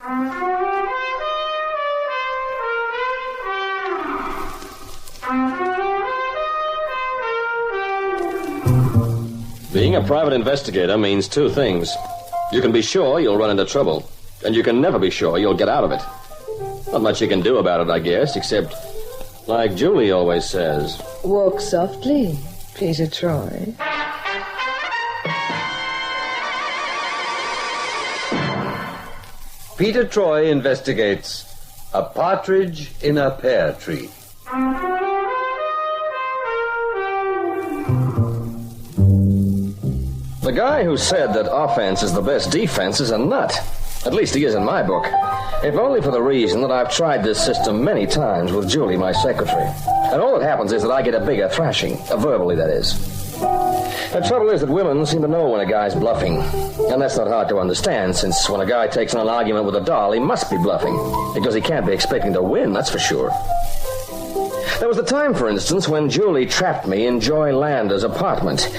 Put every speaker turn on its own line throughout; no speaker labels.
Being a private investigator means two things. You can be sure you'll run into trouble, and you can never be sure you'll get out of it. Not much you can do about it, I guess, except, like Julie always says,
walk softly, Peter Troy.
Peter Troy investigates a partridge in a pear tree.
The guy who said that offense is the best defense is a nut. At least he is in my book. If only for the reason that I've tried this system many times with Julie, my secretary. And all that happens is that I get a bigger thrashing, verbally, that is. The trouble is that women seem to know when a guy's bluffing. And that's not hard to understand, since when a guy takes on an argument with a doll, he must be bluffing. Because he can't be expecting to win, that's for sure. There was the time, for instance, when Julie trapped me in Joy Lander's apartment.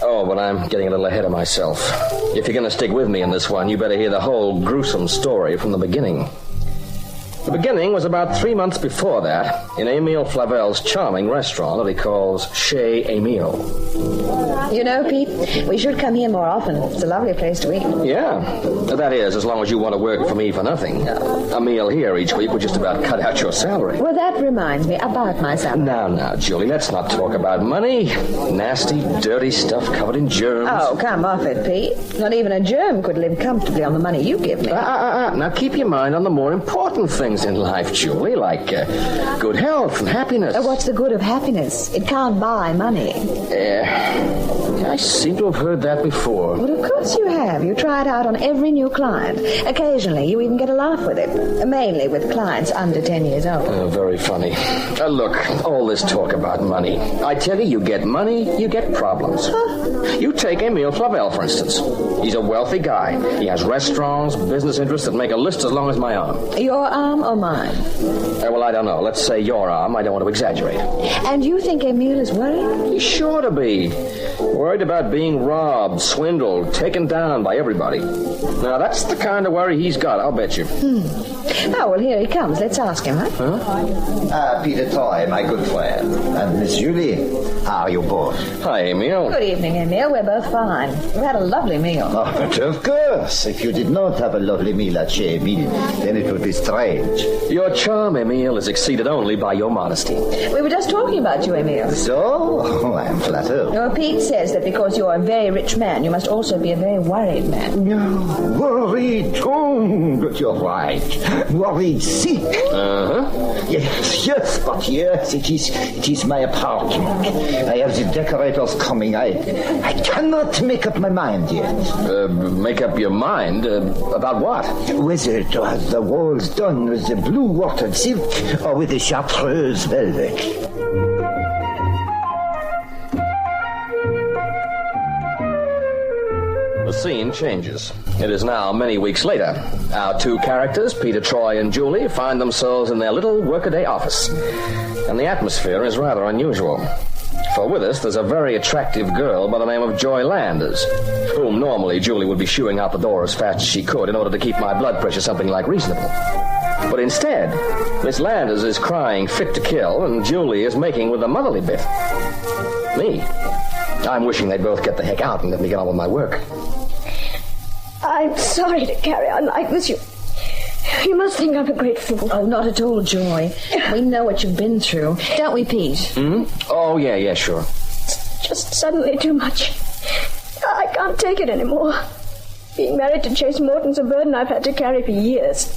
Oh, but I'm getting a little ahead of myself. If you're going to stick with me in this one, you better hear the whole gruesome story from the beginning. The beginning was about 3 months before that, in Emile Flavel's charming restaurant that he calls Chez Emile.
You know, Pete, we should come here more often. It's a lovely place to eat.
Yeah, that is, as long as you want to work for me for nothing. A meal here each week would just about cut out your salary.
Well, that reminds me about my salary.
Now, Julie, let's not talk about money. Nasty, dirty stuff covered in germs.
Oh, come off it, Pete. Not even a germ could live comfortably on the money you give me.
Now keep your mind on the more important things in life, Julie, like good health and happiness.
What's the good of happiness? It can't buy money.
I seem to have heard that before.
Well, of course you have. You try it out on every new client. Occasionally, you even get a laugh with it. Mainly with clients under 10 years old.
Very funny. Look, all this talk about money. I tell you, you get money, you get problems. Huh? You take Emile Flavel, for instance. He's a wealthy guy. He has restaurants, business interests that make a list as long as my arm.
Your arm or mine?
Well, I don't know. Let's say your arm. I don't want to exaggerate.
And you think Emile is worried?
He's sure to be. Worried about being robbed, swindled, taken down by everybody. Now, that's the kind of worry he's got, I'll bet you.
Oh, well, here he comes. Let's ask him, huh?
Peter Troy, my good friend. And Miss Julie, how are you both?
Hi, Emile.
Good evening, Emile. We're both fine. We've had a lovely meal.
Oh, but of course. If you did not have a lovely meal at Chez Emile, then it would be strange.
Your charm, Emile, is exceeded only by your modesty.
We were just talking about you, Emile.
So? Oh, I am flattered.
Well, Pete says that because you're a very rich man, you must also be a very worried man.
No, worried. Oh, but you're right. Worried sick.
Uh-huh.
Yes, but yes, it is my apartment. I have the decorators coming. I cannot make up my mind yet.
Make up your mind? About what?
Whether to have the walls done with the blue watered silk or with the chartreuse velvet.
The scene changes. It is now many weeks later. Our two characters, Peter Troy and Julie, find themselves in their little workaday office. And the atmosphere is rather unusual. For with us, there's a very attractive girl by the name of Joy Landers, whom normally Julie would be shooing out the door as fast as she could in order to keep my blood pressure something like reasonable. But instead, Miss Landers is crying fit to kill, and Julie is making with the motherly bit. Me. I'm wishing they'd both get the heck out and let me get on with my work.
I'm sorry to carry on like this. You must think I'm a great fool.
Oh, not at all, Joy. We know what you've been through. Don't we, Pete?
Hmm? Oh, yeah, sure.
It's just suddenly too much. I can't take it anymore. Being married to Chase Morton's a burden I've had to carry for years.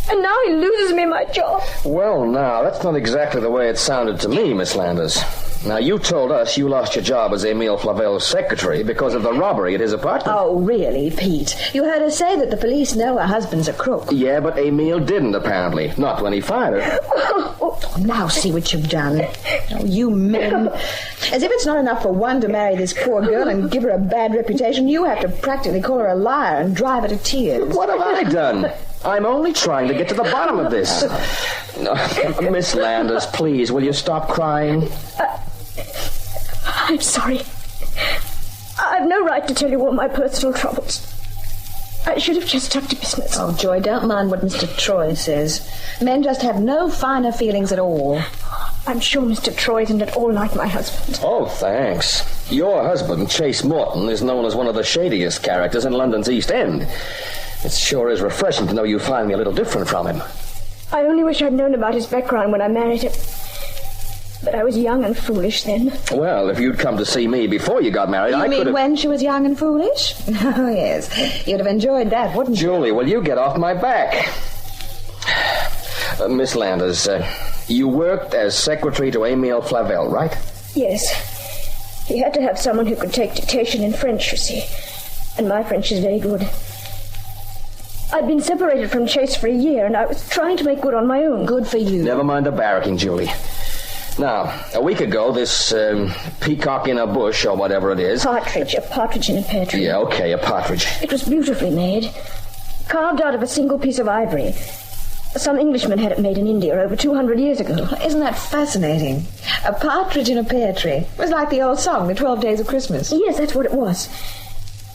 And now he loses me my job.
Well, now, that's not exactly the way it sounded to me, Miss Landers. Now, you told us you lost your job as Emile Flavel's secretary because of the robbery at his apartment.
Oh, really, Pete? You heard her say that the police know her husband's a crook.
Yeah, but Emile didn't, apparently. Not when he fired her.
Oh, now see what you've done. Oh, you men. As if it's not enough for one to marry this poor girl and give her a bad reputation, you have to practically call her a liar and drive her to tears.
What have I done? I'm only trying to get to the bottom of this. Miss Landers, please, will you stop crying?
I'm sorry. I've no right to tell you all my personal troubles. I should have just stuck to business.
Oh, Joy, don't mind what Mr. Troy says. Men just have no finer feelings at all.
I'm sure Mr. Troy isn't at all like my husband.
Oh, thanks. Your husband, Chase Morton, is known as one of the shadiest characters in London's East End. It sure is refreshing to know you find me a little different from him.
I only wish I'd known about his background when I married him. But I was young and foolish then.
Well, if you'd come to see me before you got married, I could have...
You mean when she was young and foolish? Oh, yes. You'd have enjoyed that, wouldn't you?
Julie, will you get off my back? Miss Landers, you worked as secretary to Emile Flavel, right?
Yes. He had to have someone who could take dictation in French, you see. And my French is very good. I'd been separated from Chase for a year, and I was trying to make good on my own.
Good for you.
Never mind the barracking, Julie. Now, a week ago, this peacock in a bush, or whatever it is...
Partridge, a partridge in a pear tree.
Yeah, okay, a partridge.
It was beautifully made. Carved out of a single piece of ivory. Some Englishman had it made in India over 200 years ago.
Isn't that fascinating? A partridge in a pear tree. It was like the old song, The 12 Days of Christmas.
Yes, that's what it was.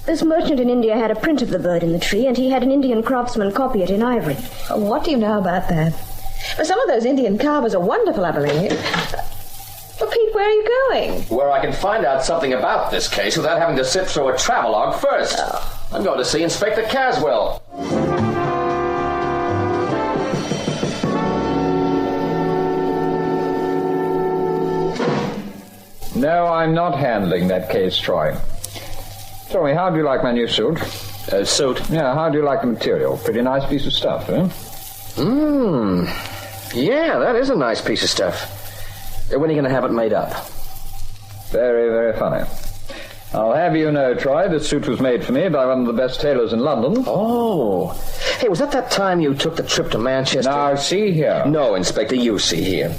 This merchant in India had a print of the bird in the tree, and he had an Indian craftsman copy it in ivory.
Oh, what do you know about that? Well, some of those Indian carvers are wonderful, I believe. Well, Pete, where are you going?
Where I can find out something about this case without having to sit through a travelogue first.
Oh.
I'm going to see Inspector Caswell.
No, I'm not handling that case, Troy. Tell me, how do you like my new suit?
Suit?
Yeah, how do you like the material? Pretty nice piece of stuff, huh?
Yeah, that is a nice piece of stuff. When are you going to have it made up?
Very, very funny. I'll have you know, Troy, this suit was made for me by one of the best tailors in London.
Oh. Hey, was that time you took the trip to Manchester?
Now, see here.
No, Inspector, you see here.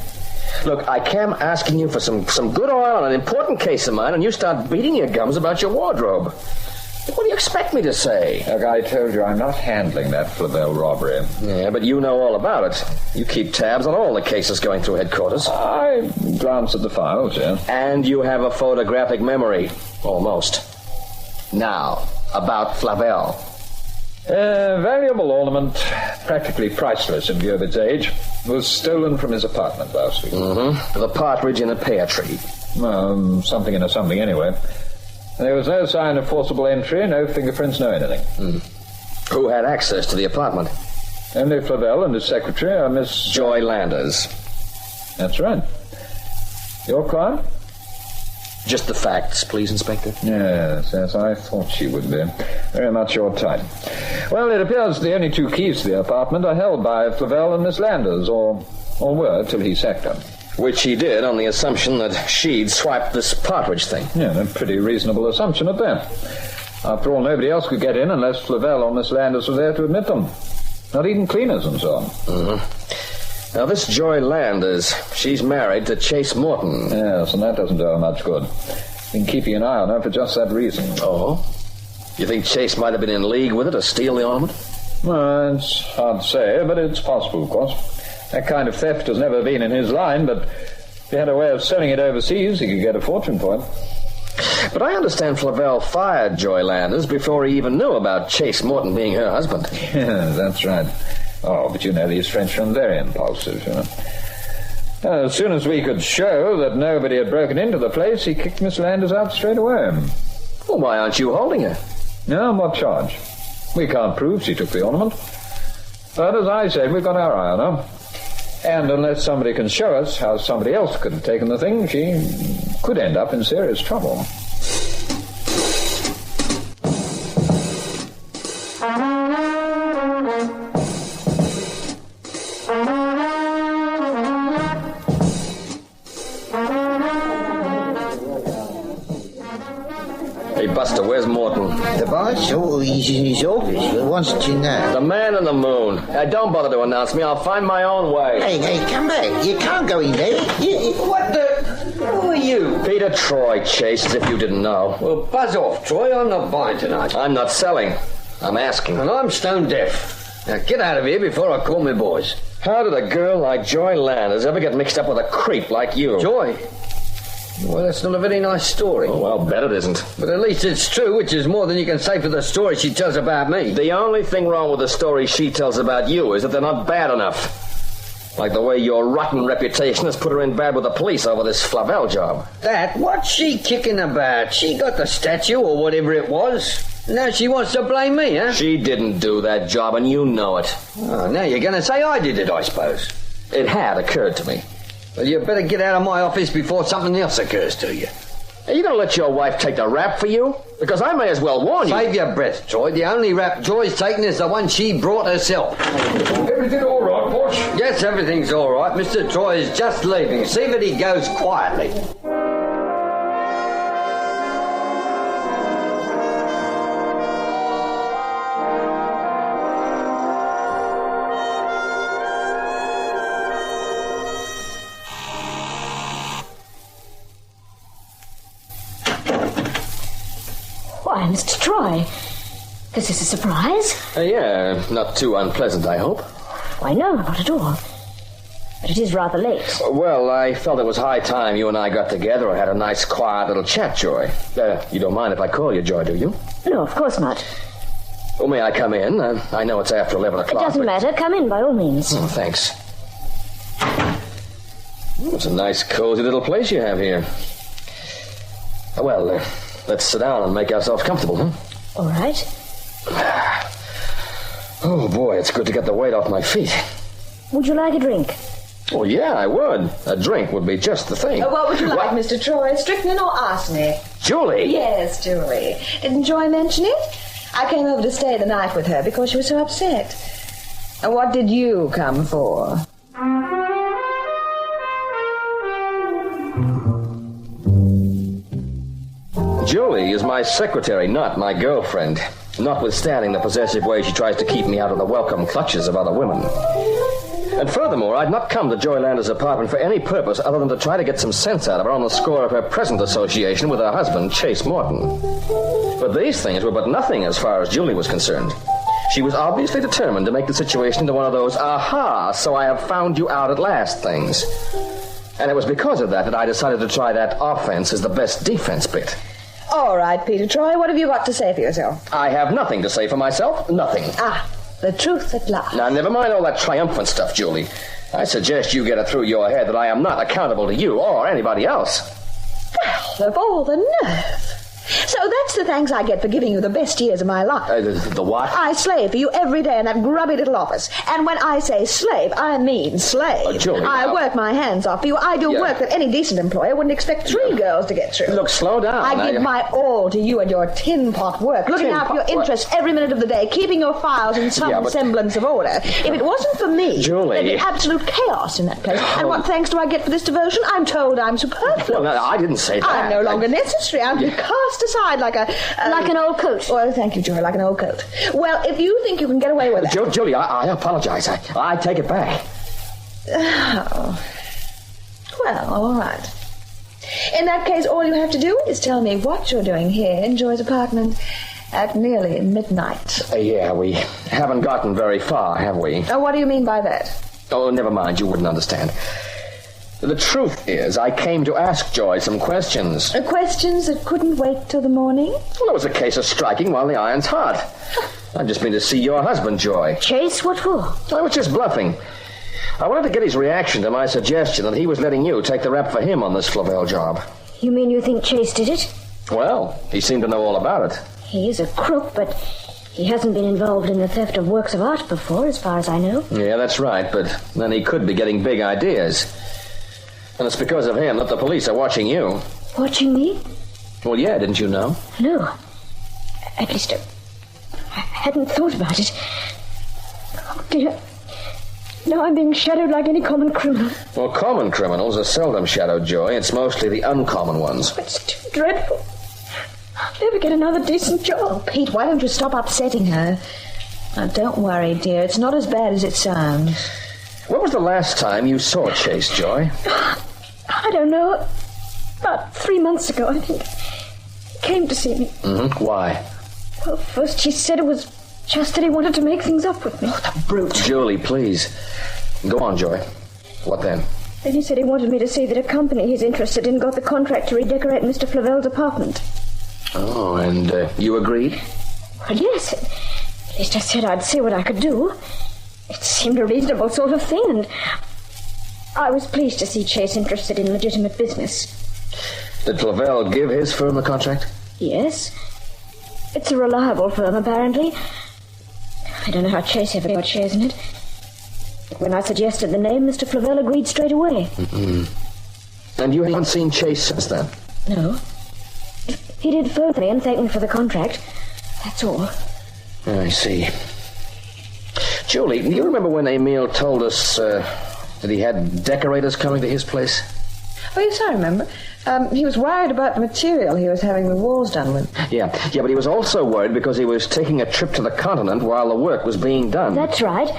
Look, I came asking you for some good oil on an important case of mine, and you start beating your gums about your wardrobe. What do you expect me to say?
Look, I told you I'm not handling that Flavel robbery.
Yeah, but you know all about it. You keep tabs on all the cases going through headquarters.
I glanced at the files, yes.
And you have a photographic memory. Almost. Now, about Flavel.
A valuable ornament, practically priceless in view of its age, was stolen from his apartment last week.
The partridge in a pear tree.
Well, something in a something anyway. There was no sign of forcible entry, no fingerprints, no anything.
Who had access to the apartment?
Only Flavel and his secretary, Miss...
Joy Landers.
That's right. Your client?
Just the facts, please, Inspector.
Yes, I thought she would be. Very much your type. Well, it appears the only two keys to the apartment are held by Flavel and Miss Landers, or were till he sacked her.
Which he did on the assumption that she'd swiped this partridge thing.
Yeah, a pretty reasonable assumption at that. After all, nobody else could get in unless Flavel or Miss Landers were there to admit them. Not even cleaners and so on.
Now, this Joy Landers, she's married to Chase Morton.
Yes, and that doesn't do her much good. Been keeping an eye on her for just that reason.
Oh? You think Chase might have been in league with her to steal the ornament?
Well, it's hard to say, but it's possible, of course. That kind of theft has never been in his line, but if he had a way of selling it overseas, he could get a fortune for it.
But I understand Flavel fired Joy Landers before he even knew about Chase Morton being her husband.
Yeah, that's right. Oh, but you know, these Frenchmen are very impulsive, you know. As soon as we could show that nobody had broken into the place, he kicked Miss Landers out straight away.
Well, why aren't you holding her?
No, on what charge? We can't prove she took the ornament. But as I said, we've got our eye on her. And unless somebody can show us how somebody else could have taken the thing, she could end up in serious trouble.
Hey, Buster, where's Morton?
The boss? Oh, he's in his office. He wants to know.
The man in the moon. Don't bother to announce me. I'll find my own way.
Hey, come back. You can't go in there.
What the... Who are you?
Peter Troy, Chase, as if you didn't know.
Well, buzz off, Troy. I'm not buying tonight.
I'm not selling. I'm asking.
And I'm stone deaf. Now, get out of here before I call my boys.
How did a girl like Joy Landers ever get mixed up with a creep like you?
Joy? Well, that's not a very nice story.
Oh, well, bet it isn't.
But at least it's true, which is more than you can say for the story she tells about me.
The only thing wrong with the story she tells about you is that they're not bad enough. Like the way your rotten reputation has put her in bad with the police over this Flavel job.
That? What's she kicking about? She got the statue or whatever it was. Now she wants to blame me, huh?
She didn't do that job, and you know it.
Oh, now you're going to say I did it, I suppose.
It had occurred to me.
Well, you better get out of my office before something else occurs to you.
Are you going to let your wife take the rap for you? Because I may as well warn you.
Save your breath, Joy. The only rap Joy's taken is the one she brought herself.
Everything all right, Posh?
Yes, everything's all right. Mr. Troy is just leaving. See that he goes quietly.
Why, Mr. Troy, is this a surprise?
Yeah, not too unpleasant, I hope.
Why, no, not at all. But it is rather late.
Well, I felt it was high time you and I got together and had a nice, quiet little chat, Joy. You don't mind if I call you Joy, do you?
No, of course not.
Well, may I come in? I know it's after 11 o'clock.
It doesn't matter. Come in, by all means.
Oh, thanks. It's a nice, cozy little place you have here. Well, let's sit down and make ourselves comfortable, huh?
All right.
Oh, boy, it's good to get the weight off my feet.
Would you like a drink?
Well, yeah, I would. A drink would be just the thing.
What would you like, Mr. Troy? Strychnine or arsenic?
Julie!
Yes, Julie. Didn't Joy mention it? I came over to stay the night with her because she was so upset. And what did you come for?
Julie is my secretary, not my girlfriend. Notwithstanding the possessive way she tries to keep me out of the welcome clutches of other women. And furthermore, I'd not come to Joy Lander's apartment for any purpose other than to try to get some sense out of her on the score of her present association with her husband, Chase Morton. But these things were but nothing as far as Julie was concerned. She was obviously determined to make the situation into one of those, aha, so I have found you out at last things. And it was because of that I decided to try that offense is the best defense bit.
All right, Peter Troy, what have you got to say for yourself?
I have nothing to say for myself, nothing.
Ah, the truth at last.
Now, never mind all that triumphant stuff, Julie. I suggest you get it through your head that I am not accountable to you or anybody else.
Well, of all the nerve. So that's the thanks I get for giving you the best years of my life.
The what?
I slave for you every day in that grubby little office. And when I say slave, I mean slave.
Julie,
I
now...
work my hands off for you. I do work that any decent employer wouldn't expect three girls to get through.
Look, slow down.
I give my all to you and your tin pot work, looking out for your interests every minute of the day, keeping your files in some semblance of order. If it wasn't for me,
Julie...
there'd be absolute chaos in that place. And what thanks do I get for this devotion? I'm told I'm superfluous.
Well, no, I didn't say that.
I'm no longer necessary. I'm to be cast aside like
an old coat.
Well, thank you, Joy, like an old coat. Well, if you think you can get away with that...
Julie, I apologize. I take it back.
Oh. Well, all right. In that case, all you have to do is tell me what you're doing here in Joy's apartment at nearly midnight.
Yeah, we haven't gotten very far, have we?
Oh, what do you mean by that?
Oh, never mind. You wouldn't understand. The truth is, I came to ask Joy some questions.
Questions that couldn't wait till the morning?
Well, it was a case of striking while the iron's hot. I've just been to see your husband, Joy.
Chase, what for?
I was just bluffing. I wanted to get his reaction to my suggestion that he was letting you take the rep for him on this Flavel job.
You mean you think Chase did it?
Well, he seemed to know all about it.
He is a crook, but he hasn't been involved in the theft of works of art before, as far as I know.
Yeah, that's right, but then he could be getting big ideas. And it's because of him that the police are watching you.
Watching me?
Well, yeah, didn't you know?
No. At least I hadn't thought about it. Oh, dear. Now I'm being shadowed like any common criminal.
Well, common criminals are seldom shadowed, Joy. It's mostly the uncommon ones.
It's too dreadful. I'll never get another decent job.
Oh, Pete, why don't you stop upsetting her? Now, don't worry, dear. It's not as bad as it sounds.
When was the last time you saw Chase, Joy?
I don't know. About 3 months ago, I think. He came to see me.
Mm-hmm. Why?
Well, first he said it was just that he wanted to make things up with me.
Oh, the brute.
Julie, please. Go on, Joy. What then?
Then he said he wanted me to see that a company he's interested in got the contract to redecorate Mr. Flavel's apartment.
Oh, and you agreed?
Well, yes. At least I said I'd see what I could do. It seemed a reasonable sort of thing, and I was pleased to see Chase interested in legitimate business.
Did Flavel give his firm the contract?
Yes. It's a reliable firm, apparently. I don't know how Chase ever got shares in it. But when I suggested the name, Mr. Flavel agreed straight away.
Mm-hmm. And you haven't seen Chase since then?
No. He did phone me and thank me for the contract. That's all.
I see. Julie, do you remember when Emile told us that he had decorators coming to his place?
Oh, yes, I remember. He was worried about the material he was having the walls done with.
Yeah, but he was also worried because he was taking a trip to the continent while the work was being done.
That's right.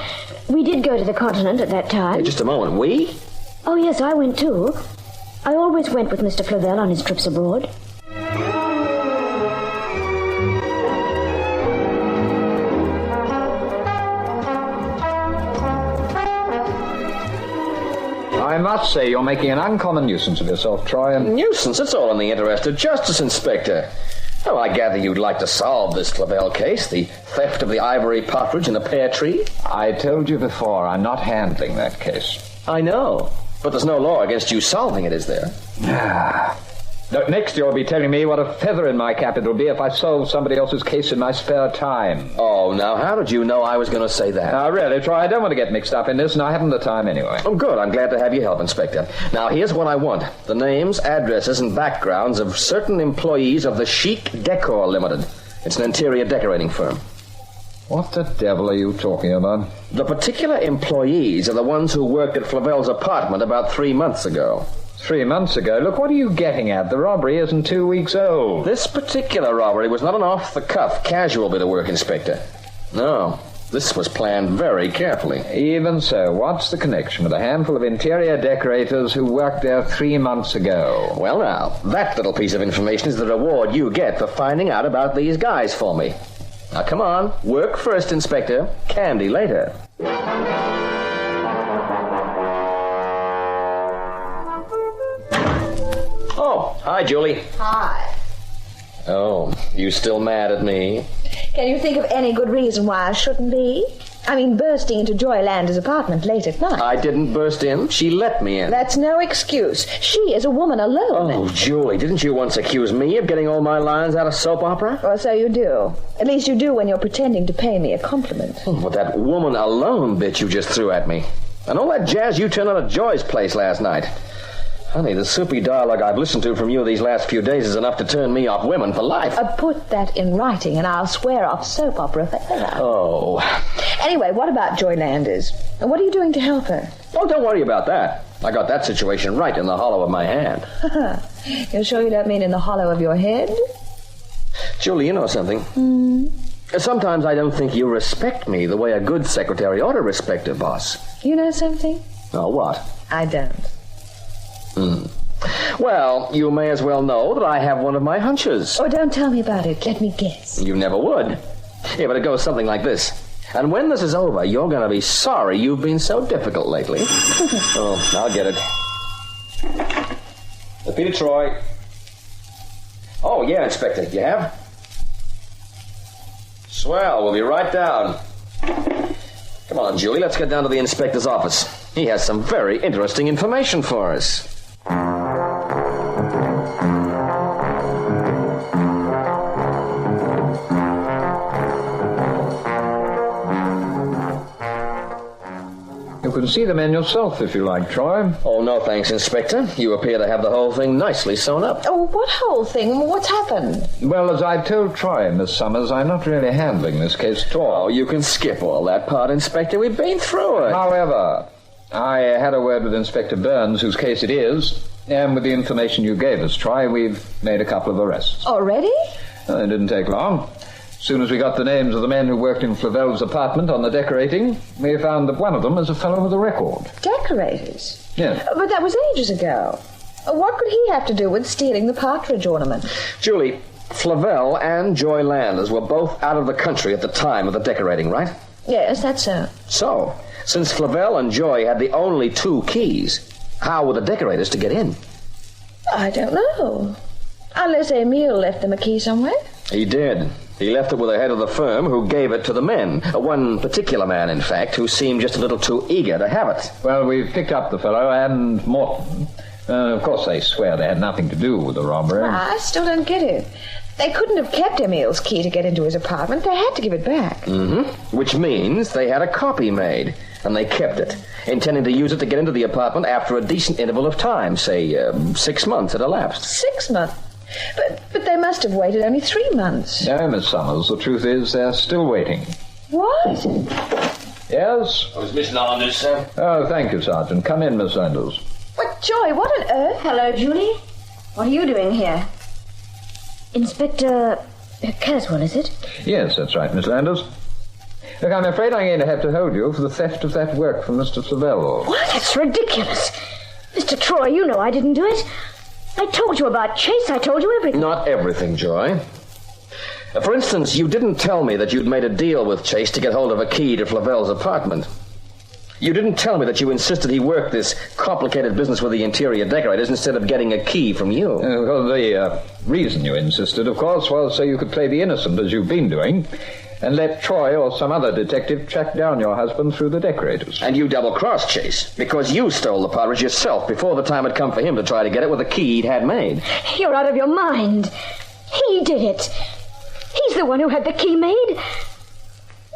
We did go to the continent at that time.
Hey, just a moment. We?
Oh, yes, I went too. I always went with Mr. Flavel on his trips abroad.
I must say you're making an uncommon nuisance of yourself, Troy.
Nuisance? It's all in the interest of justice, Inspector. Oh, I gather you'd like to solve this Flavel case, the theft of the ivory partridge and the pear tree?
I told you before, I'm not handling that case.
I know, but there's no law against you solving it, is there?
Next you'll be telling me what a feather in my cap it'll be if I solve somebody else's case in my spare time.
Oh, now, how did you know I was going to say that?
Now, really, Troy, I don't want to get mixed up in this, and I haven't the time anyway.
Oh, good. I'm glad to have your help, Inspector. Now, here's what I want. The names, addresses, and backgrounds of certain employees of the Chic Decor Limited. It's an interior decorating firm.
What the devil are you talking about?
The particular employees are the ones who worked at Flavel's apartment about 3 months ago.
3 months ago? Look, what are you getting at? The robbery isn't 2 weeks old.
This particular robbery was not an off-the-cuff, casual bit of work, Inspector. No, this was planned very carefully.
Even so, what's the connection with a handful of interior decorators who worked there 3 months ago?
Well, now, that little piece of information is the reward you get for finding out about these guys for me. Now, come on. Work first, Inspector. Candy later. Oh, hi, Julie.
Hi.
Oh, you still mad at me?
Can you think of any good reason why I shouldn't be? I mean, bursting into Joy Lander's apartment late at night.
I didn't burst in. She let me in.
That's no excuse. She is a woman alone.
Oh, Julie, didn't you once accuse me of getting all my lines out of soap opera?
Well, so you do. At least you do when you're pretending to pay me a compliment.
But that woman alone bit you just threw at me. And all that jazz you turned out at Joy's place last night. Honey, the soupy dialogue I've listened to from you these last few days is enough to turn me off women for life.
Put that in writing and I'll swear off soap opera forever.
Oh.
Anyway, what about Joy Landers? And what are you doing to help her?
Oh, don't worry about that. I got that situation right in the hollow of my hand.
You're sure you don't mean in the hollow of your head?
Julie, you know something? Sometimes I don't think you respect me the way a good secretary ought to respect her boss.
You know something?
Oh, what?
I don't.
Well, you may as well know that I have one of my hunches.
Oh, don't tell me about it. Let me guess.
You never would. Yeah, but it goes something like this. And when this is over, you're going to be sorry you've been so difficult lately. Oh, I'll get it. Peter Troy. Oh, yeah, Inspector. You have? Swell. We'll be right down. Come on, Julie. Let's get down to the inspector's office. He has some very interesting information for us.
You can see the men yourself if you like, Troy.
Oh, no thanks, Inspector. You appear to have the whole thing nicely sewn up.
Oh, what whole thing? What's happened?
Well, as I've told Troy, Miss Summers, I'm not really handling this case at all.
Oh, you can skip all that part, Inspector. We've been through it.
However, I had a word with Inspector Burns, whose case it is, and with the information you gave us, Troy, we've made a couple of arrests.
Already?
It didn't take long. As soon as we got the names of the men who worked in Flavel's apartment on the decorating, we found that one of them is a fellow with a record.
Decorators?
Yes.
But that was ages ago. What could he have to do with stealing the partridge ornament?
Julie, Flavel and Joy Landers were both out of the country at the time of the decorating, right?
Yes, that's so.
So, since Flavel and Joy had the only two keys, How were the decorators to get in?
I don't know. Unless Emile left them a key somewhere.
He did. He left it with the head of the firm, who gave it to the men. One particular man, in fact, who seemed just a little too eager to have it.
Well, we've picked up the fellow and Morton. Of course, they swear they had nothing to do with the robbery.
Well, I still don't get it. They couldn't have kept Emile's key to get into his apartment. They had to give it back.
Mm-hmm. Which means they had a copy made, and they kept it, intending to use it to get into the apartment after a decent interval of time, say 6 months had elapsed.
6 months? But they must have waited only 3 months.
No, Miss Summers, the truth is they're still waiting.
What?
Yes?
Oh, is Miss Landers, sir?
Oh, thank you, Sergeant. Come in, Miss Landers.
What, Joy, what on earth?
Hello, Julie. What are you doing here? Inspector Caswell, is it?
Yes, that's right, Miss Landers. Look, I'm afraid I'm going to have to hold you for the theft of that work from Mr. Savell.
What? That's ridiculous. Mr. Troy, you know I didn't do it. I told you about Chase. I told you everything.
Not everything, Joy. For instance, you didn't tell me that you'd made a deal with Chase to get hold of a key to Flavel's apartment. You didn't tell me that you insisted he worked this complicated business with the interior decorators instead of getting a key from you.
Well, the reason you insisted, of course, was so you could play the innocent, as you've been doing, and let Troy or some other detective track down your husband through the decorators.
And you double-crossed Chase, because you stole the Partridge yourself before the time had come for him to try to get it with a key he'd had made.
You're out of your mind. He did it. He's the one who had the key made.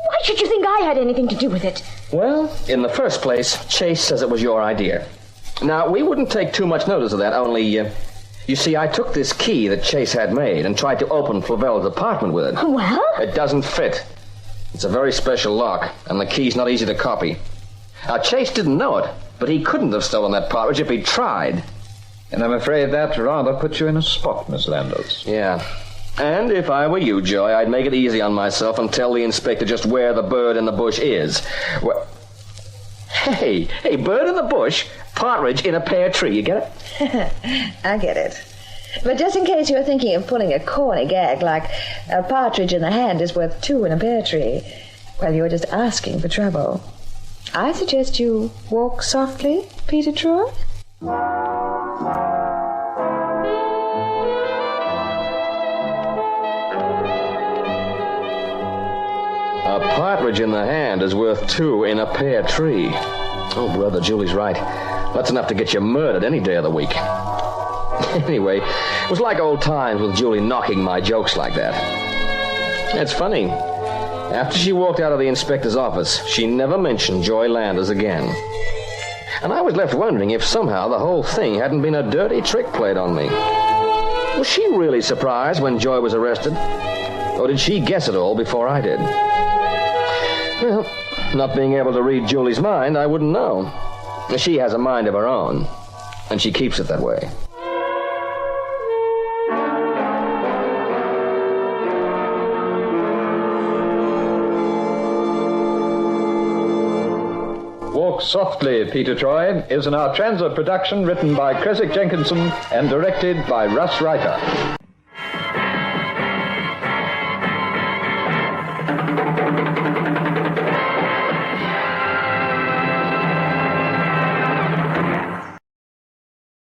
Why should you think I had anything to do with it?
Well, in the first place, Chase says it was your idea. Now, we wouldn't take too much notice of that, only, you see, I took this key that Chase had made and tried to open Flavel's apartment with it.
Well?
It doesn't fit. It's a very special lock, and the key's not easy to copy. Now, Chase didn't know it, but he couldn't have stolen that Partridge if he'd tried.
And I'm afraid that rather puts you in a spot, Miss Landers.
Yeah. And if I were you, Joy, I'd make it easy on myself and tell the inspector just where the bird in the bush is. Well, hey, bird in the bush, Partridge in a pear tree, you get
it? I get it. But just in case you're thinking of pulling a corny gag like a partridge in the hand is worth 2 in a pear tree, well, you're just asking for trouble. I suggest you walk softly, Peter Troy.
A partridge in the hand is worth 2 in a pear tree. Oh, brother, Julie's right. That's enough to get you murdered any day of the week. Anyway, it was like old times with Julie knocking my jokes like that. It's funny. After she walked out of the inspector's office, she never mentioned Joy Landers again. And I was left wondering if somehow the whole thing hadn't been a dirty trick played on me. Was she really surprised when Joy was arrested? Or did she guess it all before I did? Well, not being able to read Julie's mind, I wouldn't know. She has a mind of her own, and she keeps it that way.
Walk Softly, Peter Troy is an Our Transit production written by Creswick Jenkinson and directed by Russ Riker.